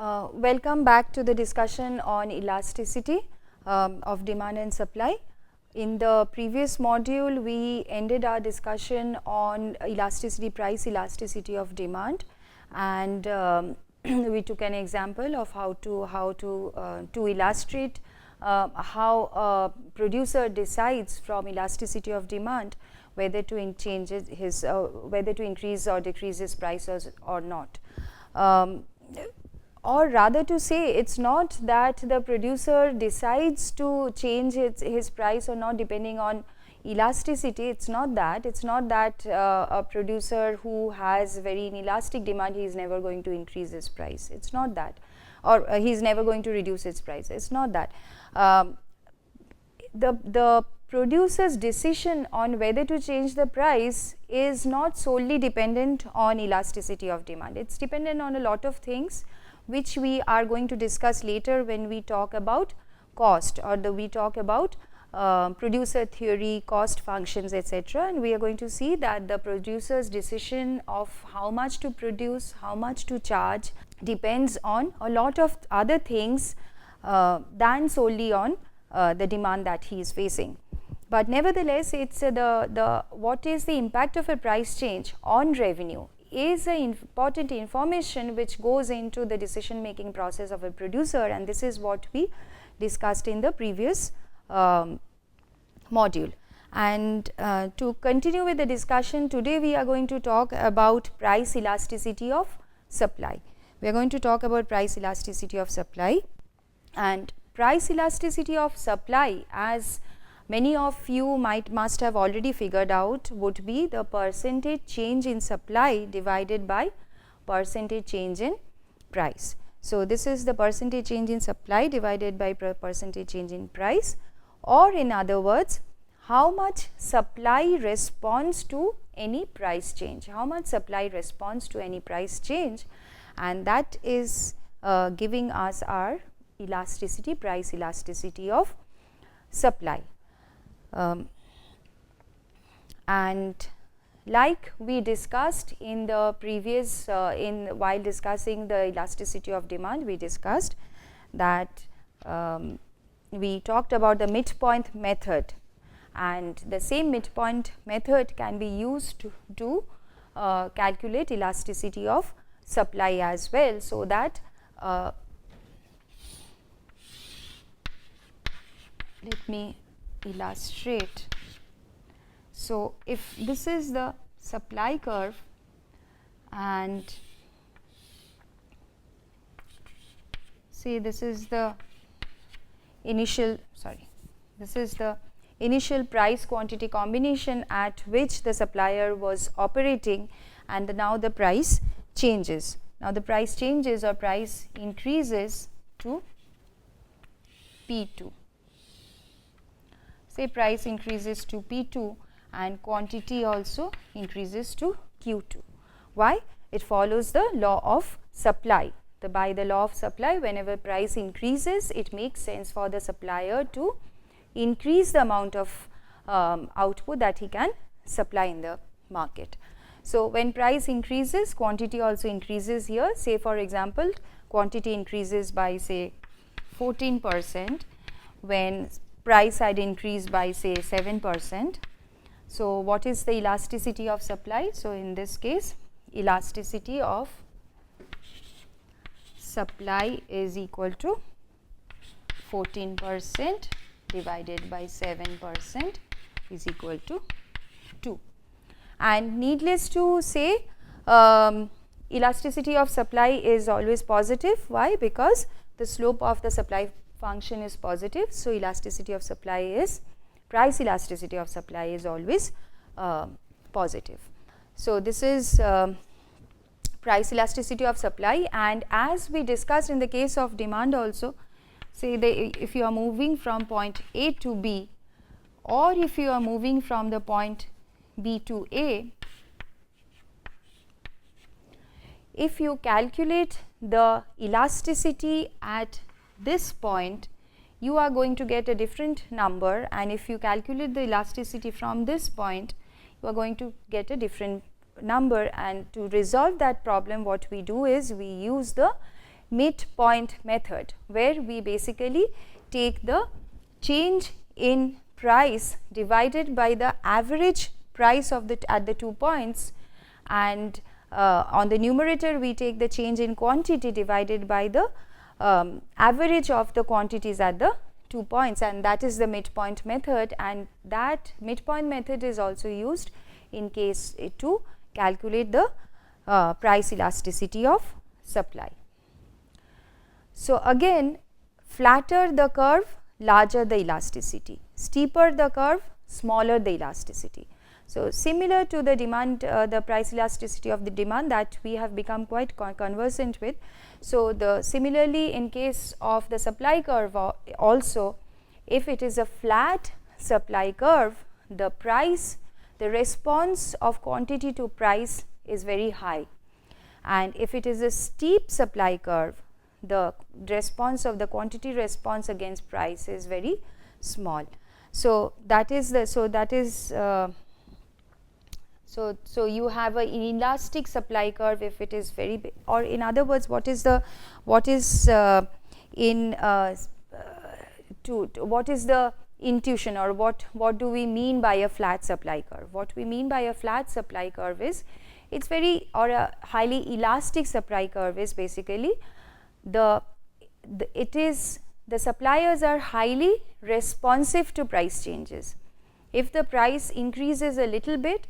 Welcome back to the discussion on elasticity of demand and supply. In the previous module, we ended our discussion on elasticity, price elasticity of demand, and we took an example of how to illustrate how a producer decides from elasticity of demand whether to whether to increase or decrease his prices or not. Or rather to say, it's not that the producer decides to change his price or not depending on elasticity. It's not that. It's not that a producer who has very inelastic demand, he is never going to increase his price. It's not that. Or he is never going to reduce its price. It's not that. The producer's decision on whether to change the price is not solely dependent on elasticity of demand. It's dependent on a lot of things, which we are going to discuss later when we talk about cost, or we talk about producer theory, cost functions, etc. And we are going to see that the producer's decision of how much to produce, how much to charge, depends on a lot of other things than solely on the demand that he is facing. But nevertheless, it's what is the impact of a price change on revenue is an important information which goes into the decision making process of a producer, and this is what we discussed in the previous module. And to continue with the discussion, today we are going to talk about price elasticity of supply. We are going to talk about price elasticity of supply, and price elasticity of supply, as many of you must have already figured out, would be the percentage change in supply divided by percentage change in price. So, this is the percentage change in supply divided by percentage change in price, or in other words, how much supply responds to any price change, how much supply responds to any price change, and that is giving us our elasticity, price elasticity of supply. And like we discussed in the previous while discussing the elasticity of demand, we discussed that we talked about the midpoint method, and the same midpoint method can be used to calculate elasticity of supply as well. So that let me illustrate. So, if this is the supply curve, and say this is the initial price quantity combination at which the supplier was operating, and now the price changes. Now, the price changes or price increases to P2. Say price increases to P2 and quantity also increases to Q2. Why? It follows the law of supply. By the law of supply, whenever price increases, it makes sense for the supplier to increase the amount of output that he can supply in the market. So, when price increases, quantity also increases here. Say for example, quantity increases by say 14% when price had increased by say 7%. So, what is the elasticity of supply? So, in this case, elasticity of supply is equal to 14% divided by 7% is equal to 2. And needless to say, elasticity of supply is always positive. Why? Because the slope of the supply function is positive. So, elasticity of supply is, price elasticity of supply is always positive. So, this is price elasticity of supply, and as we discussed in the case of demand also, say if you are moving from point A to B, or if you are moving from the point B to A, if you calculate the elasticity at this point, you are going to get a different number, and if you calculate the elasticity from this point, you are going to get a different number. And to resolve that problem, what we do is we use the midpoint method, where we basically take the change in price divided by the average price of at the 2 points, and on the numerator we take the change in quantity divided by the average of the quantities at the 2 points, and that is the midpoint method, and that midpoint method is also used in case to calculate the price elasticity of supply. So, again, flatter the curve, larger the elasticity, steeper the curve, smaller the elasticity. So, similar to the demand, the price elasticity of the demand that we have become quite conversant with. So, similarly in case of the supply curve also, if it is a flat supply curve, the price, the response of quantity to price is very high, and if it is a steep supply curve, the response of the quantity response against price is very small. So, that is the so you have an inelastic supply curve if it is very big, or in other words, what is the intuition, or what do we mean by a flat supply curve? What we mean by a flat supply curve is, it's very, or a highly elastic supply curve is basically the suppliers are highly responsive to price changes. If the price increases a little bit,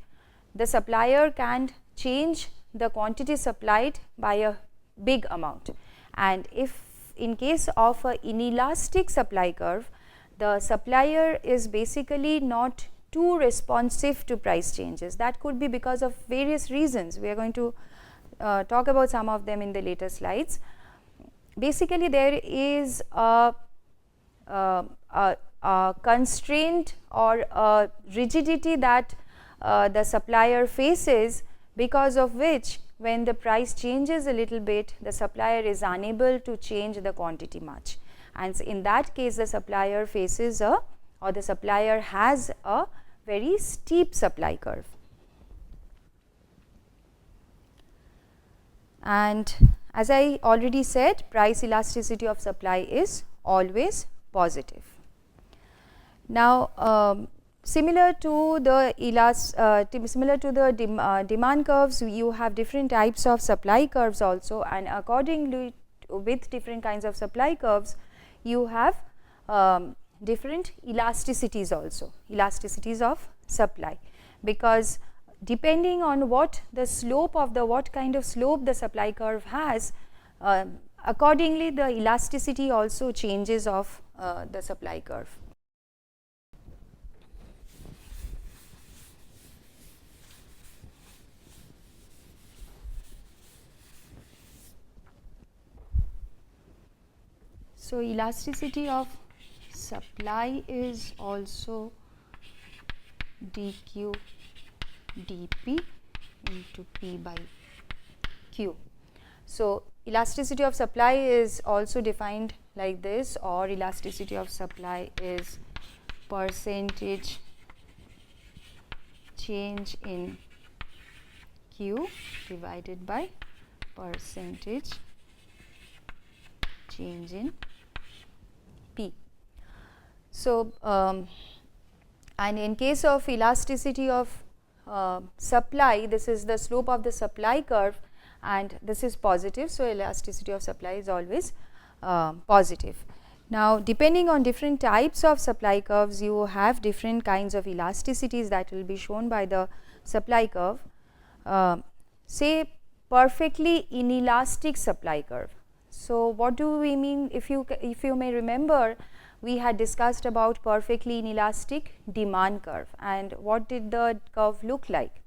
the supplier can change the quantity supplied by a big amount, and if in case of an inelastic supply curve, the supplier is basically not too responsive to price changes. That could be because of various reasons. We are going to talk about some of them in the later slides. Basically, there is a constraint or a rigidity that the supplier faces, because of which when the price changes a little bit, the supplier is unable to change the quantity much, and so in that case the supplier faces the supplier has a very steep supply curve. And as I already said, price elasticity of supply is always positive. Now, similar to the demand curves, you have different types of supply curves also, and accordingly with different kinds of supply curves, you have different elasticities also, elasticities of supply, because depending on what the slope of what kind of slope the supply curve has, accordingly the elasticity also changes of the supply curve. So, elasticity of supply is also dq dp into p by q. So, elasticity of supply is also defined like this, or elasticity of supply is percentage change in q divided by percentage change in p. So, and in case of elasticity of supply, this is the slope of the supply curve, and this is positive. So, elasticity of supply is always positive. Now, depending on different types of supply curves, you have different kinds of elasticities that will be shown by the supply curve. Say perfectly inelastic supply curve. So, what do we mean? If you may remember, we had discussed about perfectly inelastic demand curve, and what did the curve look like?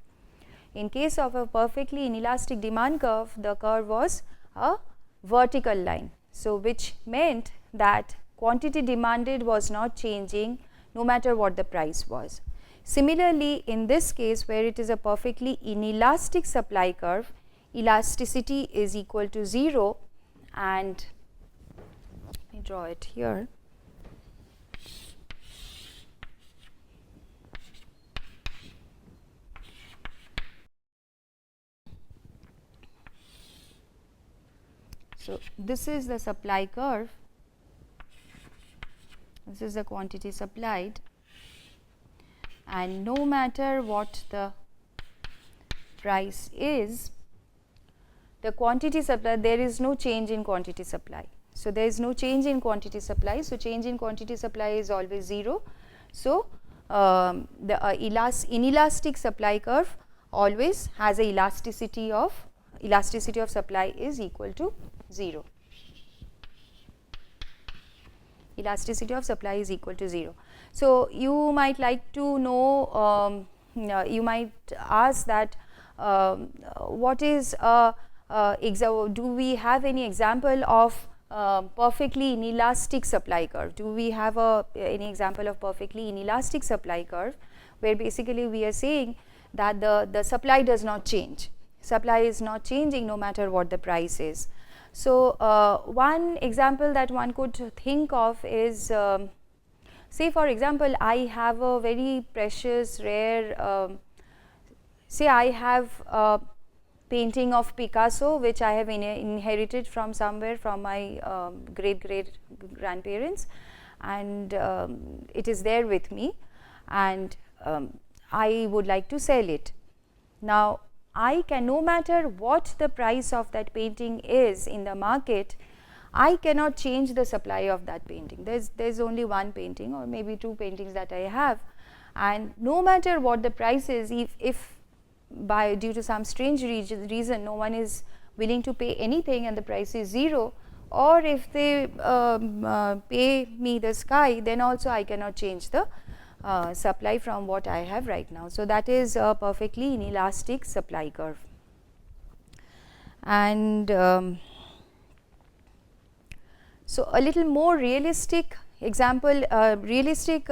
In case of a perfectly inelastic demand curve, the curve was a vertical line. So, which meant that quantity demanded was not changing no matter what the price was. Similarly, in this case where it is a perfectly inelastic supply curve, elasticity is equal to 0, and let me draw it here. So, this is the supply curve, this is the quantity supplied, and no matter what the price is, the quantity supply, there is no change in quantity supply. So, there is no change in quantity supply. So, change in quantity supply is always 0. So, the inelastic supply curve always has a elasticity of supply is equal to 0. Elasticity of supply is equal to 0. So, you might like to know, you might ask that what is do we have any example of perfectly inelastic supply curve? Do we have any example of perfectly inelastic supply curve, where basically we are saying that the supply does not change, supply is not changing no matter what the price is. So, one example that one could think of is, say for example, I have a very precious rare, say I have a painting of Picasso which I have inherited from somewhere from my great grandparents, and it is there with me, and I would like to sell it. Now, I can, no matter what the price of that painting is in the market, I cannot change the supply of that painting. There's only one painting or maybe two paintings that I have, and no matter what the price is, if by due to some strange reason no one is willing to pay anything and the price is 0, or if they pay me the sky, then also I cannot change the supply from what I have right now. So, that is a perfectly inelastic supply curve. And so, a little more realistic example, realistic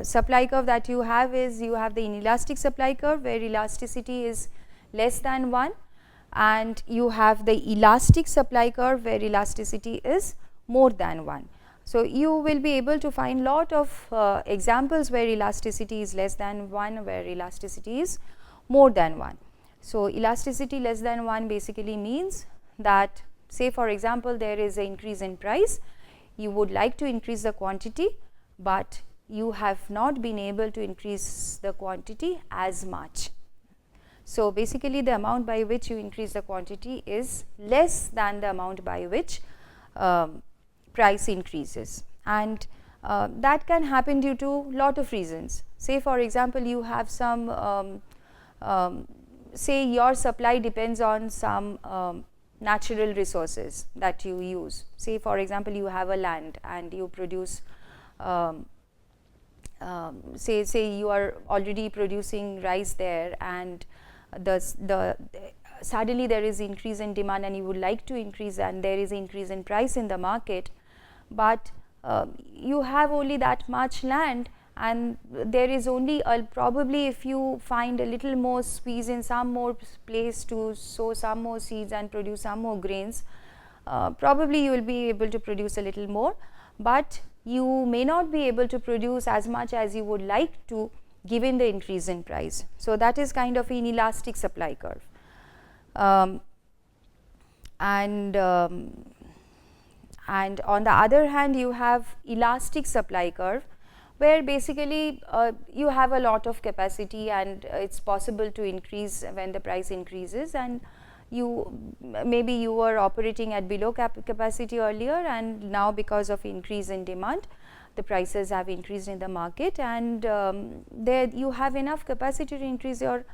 supply curve that you have is, you have the inelastic supply curve where elasticity is less than 1, and you have the elastic supply curve where elasticity is more than 1. So, you will be able to find lot of examples where elasticity is less than 1, where elasticity is more than 1. So, elasticity less than 1 basically means that, say for example, there is an increase in price, you would like to increase the quantity, but you have not been able to increase the quantity as much. So, basically the amount by which you increase the quantity is less than the amount by which price increases, and that can happen due to lot of reasons. Say for example, you have some say your supply depends on some natural resources that you use. Say for example, you have a land and you produce say you are already producing rice there, and suddenly there is increase in demand and you would like to increase, and there is increase in price in the market, but you have only that much land, and there is only probably if you find a little more space in some more place to sow some more seeds and produce some more grains, probably you will be able to produce a little more, but you may not be able to produce as much as you would like to given the increase in price. So, that is kind of an inelastic supply curve. And on the other hand, you have elastic supply curve, where basically you have a lot of capacity and it is possible to increase when the price increases, and maybe you were operating at below capacity earlier, and now because of increase in demand the prices have increased in the market, and there you have enough capacity to increase your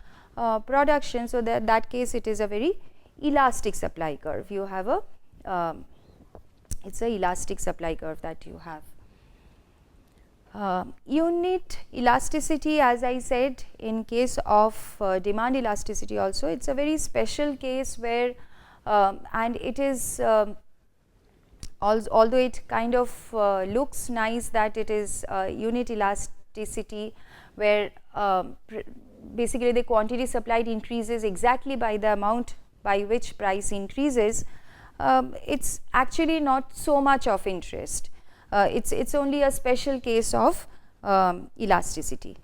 production. So, that case it is a very elastic supply curve. You have a it is a elastic supply curve that you have. Unit elasticity, as I said, in case of demand elasticity also, it is a very special case where and it is although it kind of looks nice that it is unit elasticity, where basically the quantity supplied increases exactly by the amount by which price increases, it is actually not so much of interest. It's only a special case of elasticity.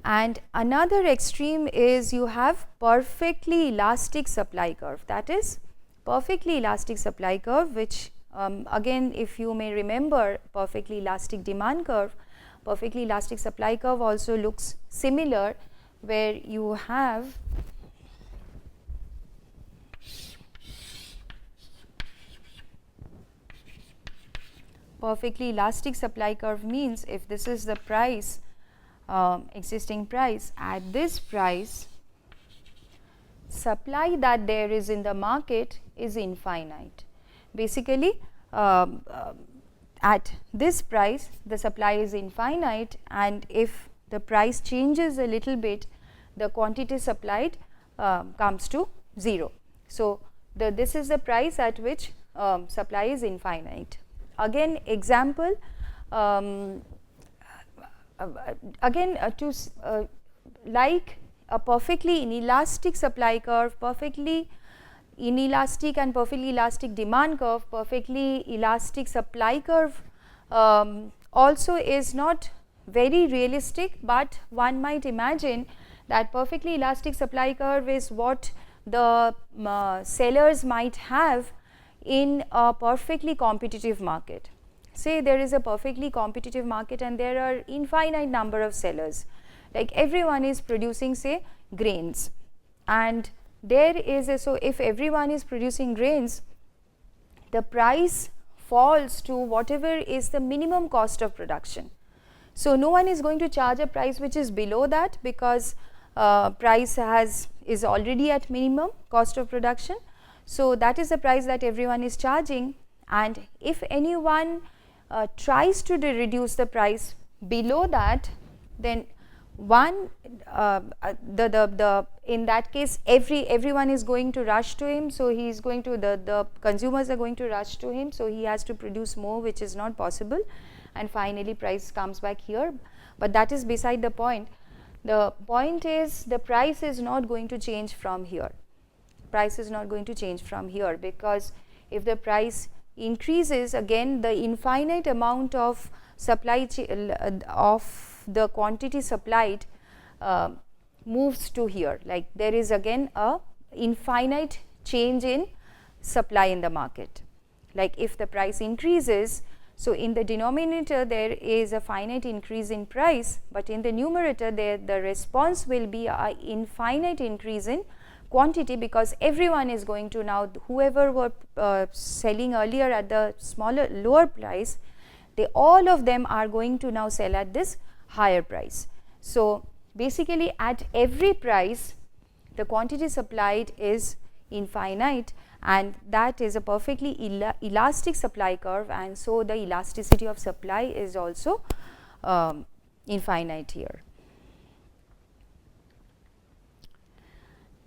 And another extreme is you have perfectly elastic supply curve. That is perfectly elastic supply curve, which again, if you may remember perfectly elastic demand curve, perfectly elastic supply curve also looks similar, where you have perfectly elastic supply curve means if this is the price, existing price, at this price supply that there is in the market is infinite. Basically, at this price the supply is infinite, and if the price changes a little bit, the quantity supplied comes to 0. So, this is the price at which supply is infinite. Again, example, like a perfectly inelastic supply curve, perfectly inelastic and perfectly elastic demand curve, perfectly elastic supply curve also is not very realistic, but one might imagine that perfectly elastic supply curve is what the sellers might have in a perfectly competitive market. Say there is a perfectly competitive market and there are infinite number of sellers, like everyone is producing say grains, and there is a, so if everyone is producing grains, the price falls to whatever is the minimum cost of production. So no one is going to charge a price which is below that, because price is already at minimum cost of production. So that is the price that everyone is charging, and if anyone tries to reduce the price below that, then one in that case everyone is going to rush to him. So he is going to, the consumers are going to rush to him, so he has to produce more, which is not possible, and finally price comes back here. But that is beside the point. The point is the price is not going to change from here. Price is not going to change from here, because if the price increases, again the infinite amount of supply of the quantity supplied moves to here, like there is again a infinite change in supply in the market. Like if the price increases, so in the denominator there is a finite increase in price, but in the numerator there the response will be a infinite increase in quantity, because everyone is going to now, whoever were selling earlier at the lower price, they all of them are going to now sell at this higher price. So basically at every price the quantity supplied is infinite, and that is a perfectly elastic supply curve, and so the elasticity of supply is also infinite here.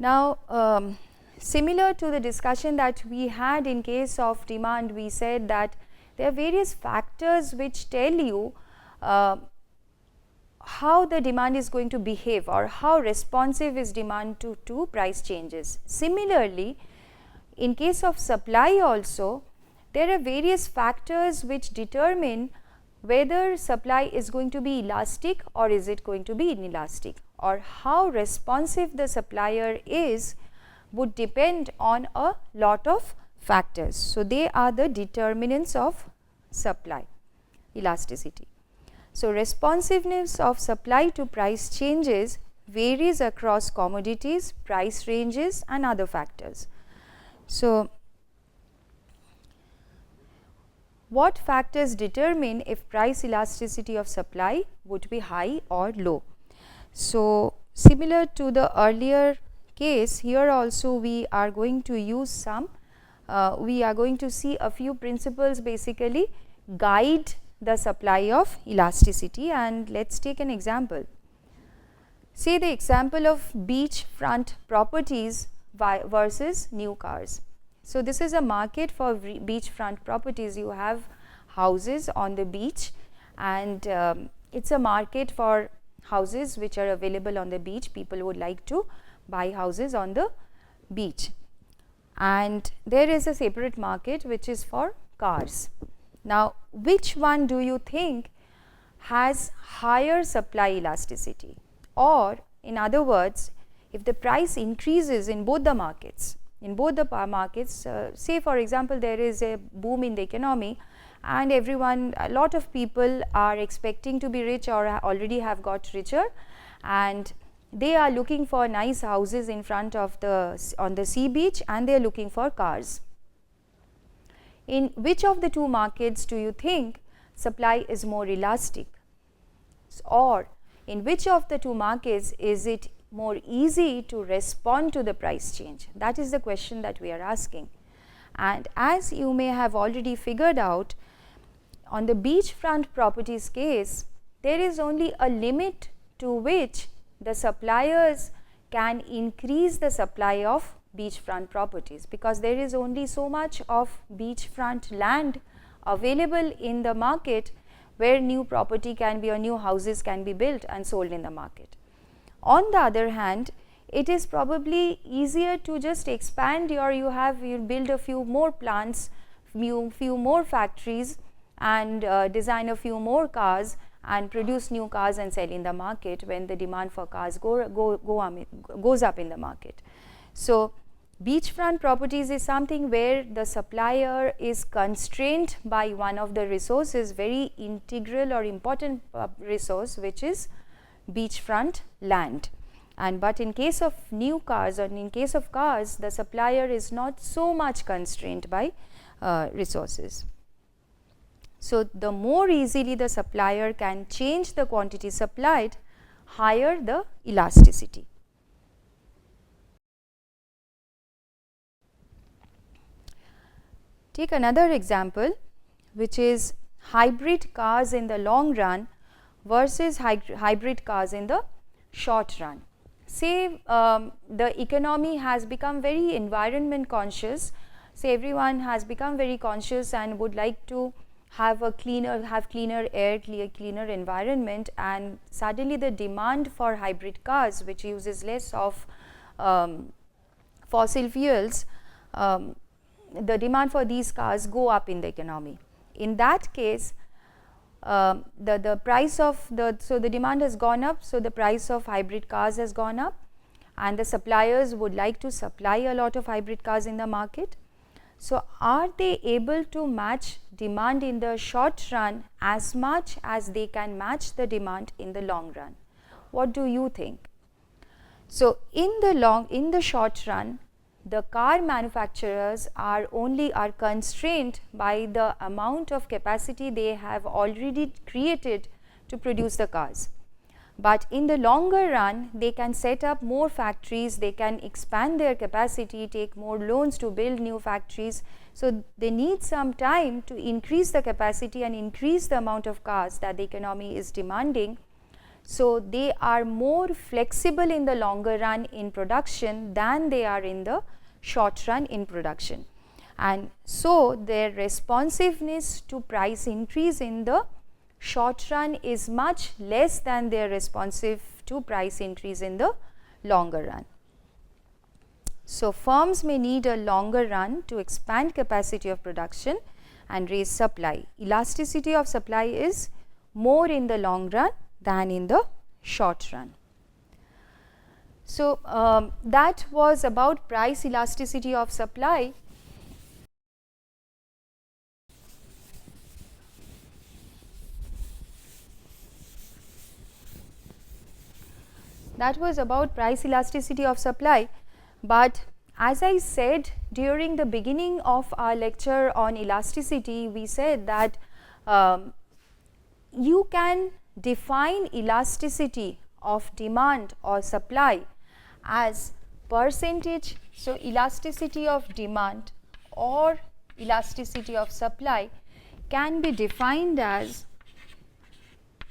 Now, similar to the discussion that we had in case of demand, we said that there are various factors which tell you how the demand is going to behave, or how responsive is demand to price changes. Similarly, in case of supply also, there are various factors which determine whether supply is going to be elastic or is it going to be inelastic, or how responsive the supplier is would depend on a lot of factors. So they are the determinants of supply elasticity. So responsiveness of supply to price changes varies across commodities, price ranges, and other factors. So what factors determine if price elasticity of supply would be high or low? So similar to the earlier case, here also we are going to use some, we are going to see a few principles basically guide the supply of elasticity, and let's take an example. Say the example of beachfront properties versus new cars. So this is a market for beachfront properties. You have houses on the beach, and it's a market for houses which are available on the beach. People would like to buy houses on the beach, and there is a separate market which is for cars. Now, which one do you think has higher supply elasticity? Or in other words, if the price increases in both the markets, say for example there is a boom in the economy and a lot of people are expecting to be rich or already have got richer, and they are looking for nice houses in front of on the sea beach, and they are looking for cars. In which of the two markets do you think supply is more elastic? Or in which of the two markets is it more easy to respond to the price change? That is the question that we are asking. And as you may have already figured out, on the beachfront properties case, there is only a limit to which the suppliers can increase the supply of beachfront properties, because there is only so much of beachfront land available in the market where new property can be or new houses can be built and sold in the market. On the other hand, it is probably easier to just expand you build a few more plants, few more factories, and design a few more cars and produce new cars and sell in the market when the demand for cars goes up in the market. So beachfront properties is something where the supplier is constrained by one of the resources, very integral or important resource, which is beachfront land. But in case of new cars or in case of cars, the supplier is not so much constrained by resources. So the more easily the supplier can change the quantity supplied, higher the elasticity. Take another example, which is hybrid cars in the long run versus hybrid cars in the short run. Say the economy has become very environment conscious. Say everyone has become very conscious and would like to have cleaner air, cleaner environment, and suddenly the demand for hybrid cars, which uses less of fossil fuels, the demand for these cars go up in the economy. In that case, the price of the demand has gone up, so the price of hybrid cars has gone up, and the suppliers would like to supply a lot of hybrid cars in the market. So are they able to match demand in the short run as much as they can match the demand in the long run? What do you think? So in the short run, the car manufacturers are constrained by the amount of capacity they have already created to produce the cars. But in the longer run, they can set up more factories, they can expand their capacity, take more loans to build new factories. So they need some time to increase the capacity and increase the amount of cars that the economy is demanding. So they are more flexible in the longer run in production than they are in the short run in production. And so their responsiveness to price increase in the short run is much less than their responsive to price increase in the longer run. So firms may need a longer run to expand capacity of production and raise supply. Elasticity of supply is more in the long run than in the short run. So that was about price elasticity of supply. That was about price elasticity of supply. But as I said during the beginning of our lecture on elasticity, we said that you can define elasticity of demand or supply as percentage. So elasticity of demand or elasticity of supply can be defined as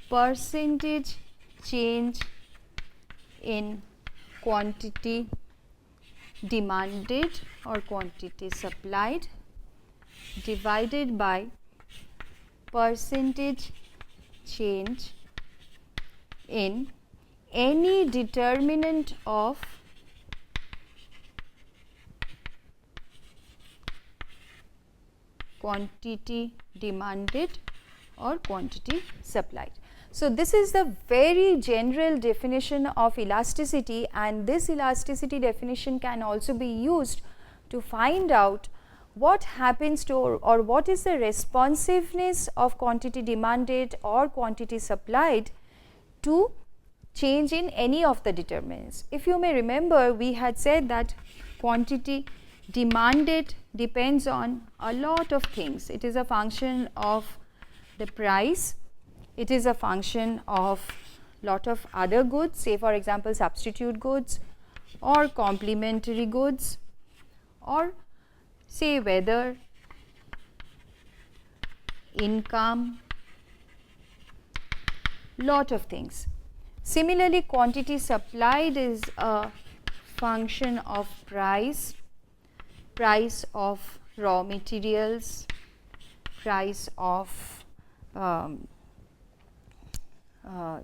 percentage change in quantity demanded or quantity supplied divided by percentage change in any determinant of quantity demanded or quantity supplied. So, this is the very general definition of elasticity, and this elasticity definition can also be used to find out what happens to or what is the responsiveness of quantity demanded or quantity supplied to change in any of the determinants. If you may remember, we had said that quantity demanded depends on a lot of things. It is a function of the price, it is a function of lot of other goods, say for example substitute goods or complementary goods, or say weather, income, lot of things. Similarly, quantity supplied is a function of price, price of raw materials, price of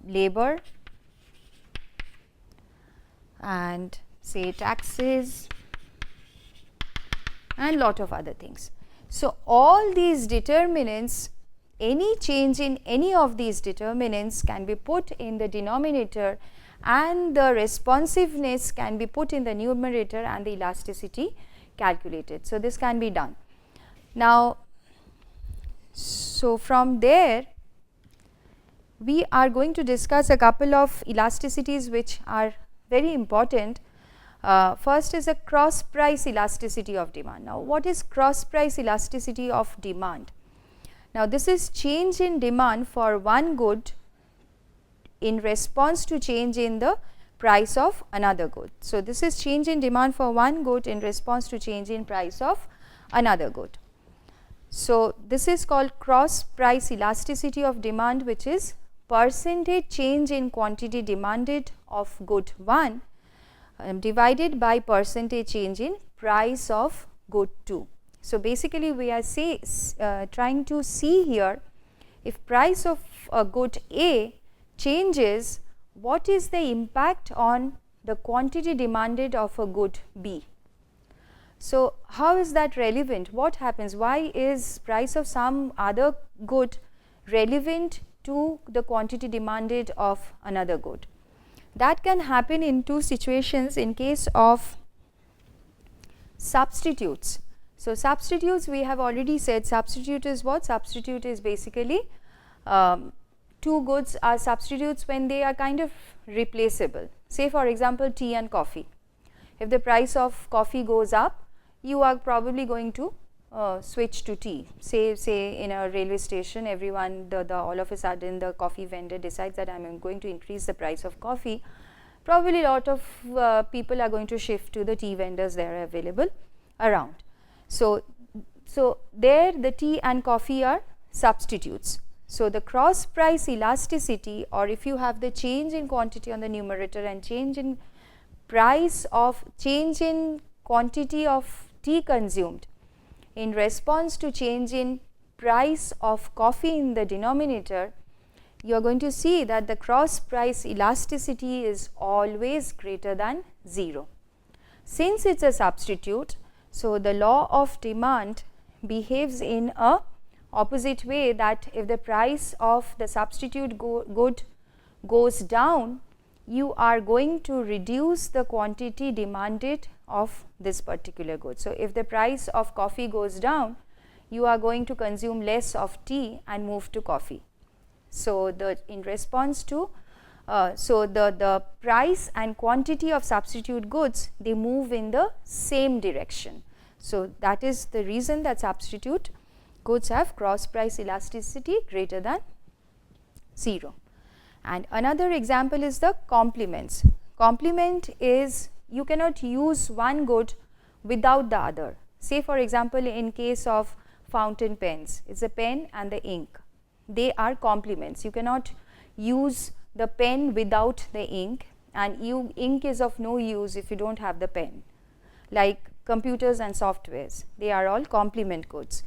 labor, and say taxes, and lot of other things. So, all these determinants, any change in any of these determinants can be put in the denominator, and the responsiveness can be put in the numerator and the elasticity calculated. So, this can be done. Now, so from there we are going to discuss a couple of elasticities which are very important. First is a cross price elasticity of demand. Now, what is cross price elasticity of demand? Now, this is change in demand for one good in response to change in the price of another good. So, this is change in demand for one good in response to change in price of another good. So, this is called cross price elasticity of demand, which is percentage change in quantity demanded of good 1 divided by percentage change in price of good 2. So, basically we are trying to see here, if price of a good A changes, what is the impact on the quantity demanded of a good B. So, how is that relevant? What happens? Why is price of some other good relevant to the quantity demanded of another good? That can happen in two situations in case of substitutes. So, substitutes, we have already said substitute is what? Substitute is basically two goods are substitutes when they are kind of replaceable. Say for example, tea and coffee. If the price of coffee goes up, you are probably going to switch to tea. Say in a railway station, everyone all of a sudden the coffee vendor decides that I am going to increase the price of coffee. Probably a lot of people are going to shift to the tea vendors that are available around. So there the tea and coffee are substitutes. So, the cross price elasticity, or if you have the change in quantity on the numerator and change in price of change in quantity of tea consumed in response to change in price of coffee in the denominator, you are going to see that the cross price elasticity is always greater than 0. Since it is a substitute, so the law of demand behaves in a opposite way, that if the price of the substitute good goes down, you are going to reduce the quantity demanded of this particular good. So, if the price of coffee goes down, you are going to consume less of tea and move to coffee. So, in response to the price and quantity of substitute goods, they move in the same direction. So, that is the reason that substitute goods have cross price elasticity greater than 0. And another example is the complements. Complement is, you cannot use one good without the other. Say for example, in case of fountain pens, it is a pen and the ink. They are complements. You cannot use the pen without the ink, and ink is of no use if you do not have the pen. Like computers and softwares, they are all complement goods.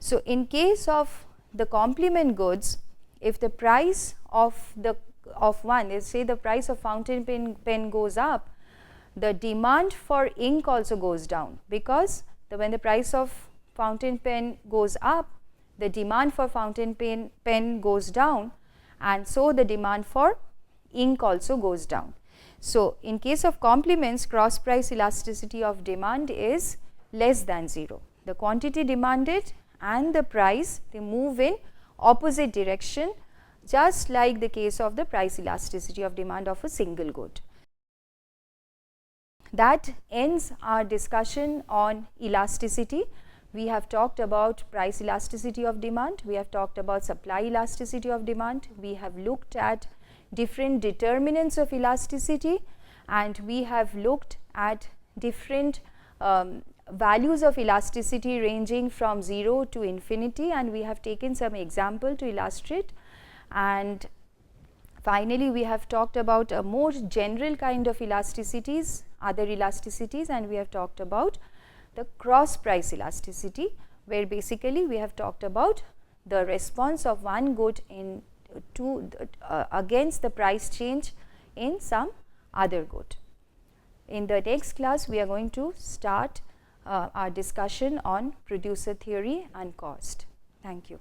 So, in case of the complement goods, if the price of one is, say the price of fountain pen goes up, the demand for ink also goes down, because when the price of fountain pen goes up, the demand for fountain pen goes down, and so the demand for ink also goes down. So, in case of complements, cross price elasticity of demand is less than 0. The quantity demanded and the price, they move in opposite direction, just like the case of the price elasticity of demand of a single good. That ends our discussion on elasticity. We have talked about price elasticity of demand, we have talked about supply elasticity of demand, we have looked at different determinants of elasticity, and we have looked at different values of elasticity ranging from 0 to infinity, and we have taken some example to illustrate. And finally, we have talked about a more general kind of elasticities, other elasticities, and we have talked about the cross price elasticity, where basically we have talked about the response of one good in against the price change in some other good. In the next class, we are going to start our discussion on producer theory and cost. Thank you.